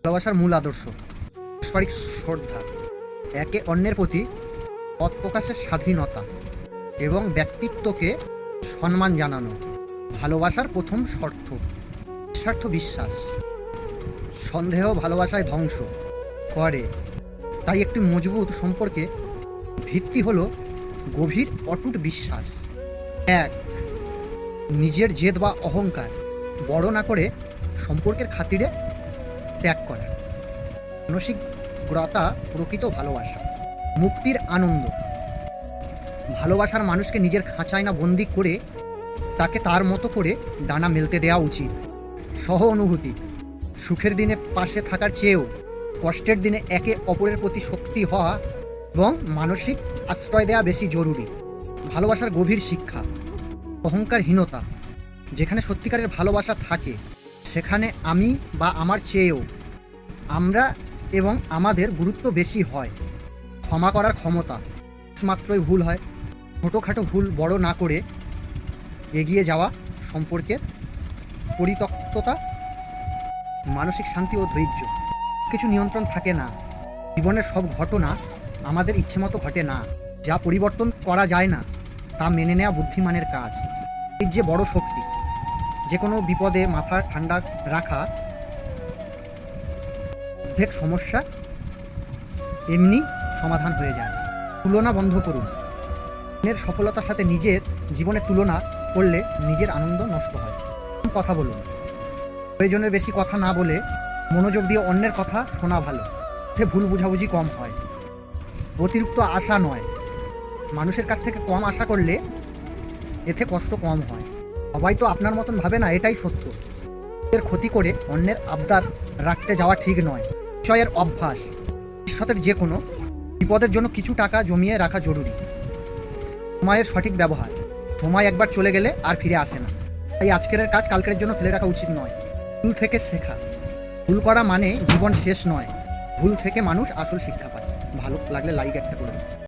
ভালোবাসার মূল আদর্শ পারস্পরিক শ্রদ্ধা, একে অন্যের প্রতি মত প্রকাশের স্বাধীনতা এবং ব্যক্তিত্বকে সম্মান জানানো। ভালোবাসার প্রথম শর্ত নিঃস্বার্থ বিশ্বাস। সন্দেহ ভালোবাসায় ধ্বংস করে, তাই একটি মজবুত সম্পর্কে ভিত্তি হলো গভীর অটুট বিশ্বাস। 1. নিজের জেদ বা অহংকার বড় না করে সম্পর্কের খাতিরে ত্যাগ করা। মানসিকতা প্রকৃত ভালোবাসা। মুক্তির আনন্দ। ভালোবাসার মানুষকে নিজের খাঁচায় না বন্দি করে তাকে তার মতো করে ডানা মেলতে দেওয়া উচিত। সহ অনুভূতি। সুখের দিনে পাশে থাকার চেয়েও কষ্টের দিনে একে অপরের প্রতি শক্তি হওয়া এবং মানসিক আশ্রয় দেওয়া বেশি জরুরি। ভালোবাসার গভীর শিক্ষা। অহংকারহীনতা। যেখানে সত্যিকারের ভালোবাসা থাকে সেখানে আমি বা আমার চেয়েও আমরা এবং আমাদের গুরুত্ব বেশি হয়। ক্ষমা করার ক্ষমতা। মাত্রই ভুল হয়, ছোটোখাটো ভুল বড় না করে এগিয়ে যাওয়া। সম্পর্কের পরিত্যক্ততা। মানসিক শান্তি ও ধৈর্য। কিছু নিয়ন্ত্রণ থাকে না, জীবনের সব ঘটনা আমাদের ইচ্ছেমতো ঘটে না। যা পরিবর্তন করা যায় না তা মেনে নেওয়া বুদ্ধিমানের কাজ। এর যে বড় শক্তি। যে কোনো বিপদে মাথা ঠান্ডা রাখা। অর্ধেক সমস্যা এমনি সমাধান হয়ে যায়। তুলনা বন্ধ করুন। অন্যের সফলতার সাথে নিজের জীবনে তুলনা করলে নিজের আনন্দ নষ্ট হয়। কথা বলুন। প্রয়োজনের বেশি কথা না বলে মনোযোগ দিয়ে অন্যের কথা শোনা ভালো। এতে ভুল বোঝাবুঝি কম হয়। অতিরিক্ত আশা নয়, মানুষের কাছ থেকে কম আশা করলে এতে কষ্ট কম হয়। সবাই তো আপনার মতন ভাবে না, এটাই সত্য। এর ক্ষতি করে অন্যের আবদার রাখতে যাওয়া ঠিক নয়। বিষয়ের অভ্যাস। ভবিষ্যতের যে কোনো বিপদের জন্য কিছু টাকা জমিয়ে রাখা জরুরি। সময়ের সঠিক ব্যবহার। সময় একবার চলে গেলে আর ফিরে আসে না, তাই আজকের কাজ কালকের জন্য ফেলে রাখা উচিত নয়। ভুল থেকে শেখা। ভুল করা মানে জীবন শেষ নয়, ভুল থেকে মানুষ আসল শিক্ষা পায়। ভালো লাগলে লাইক একটা করে।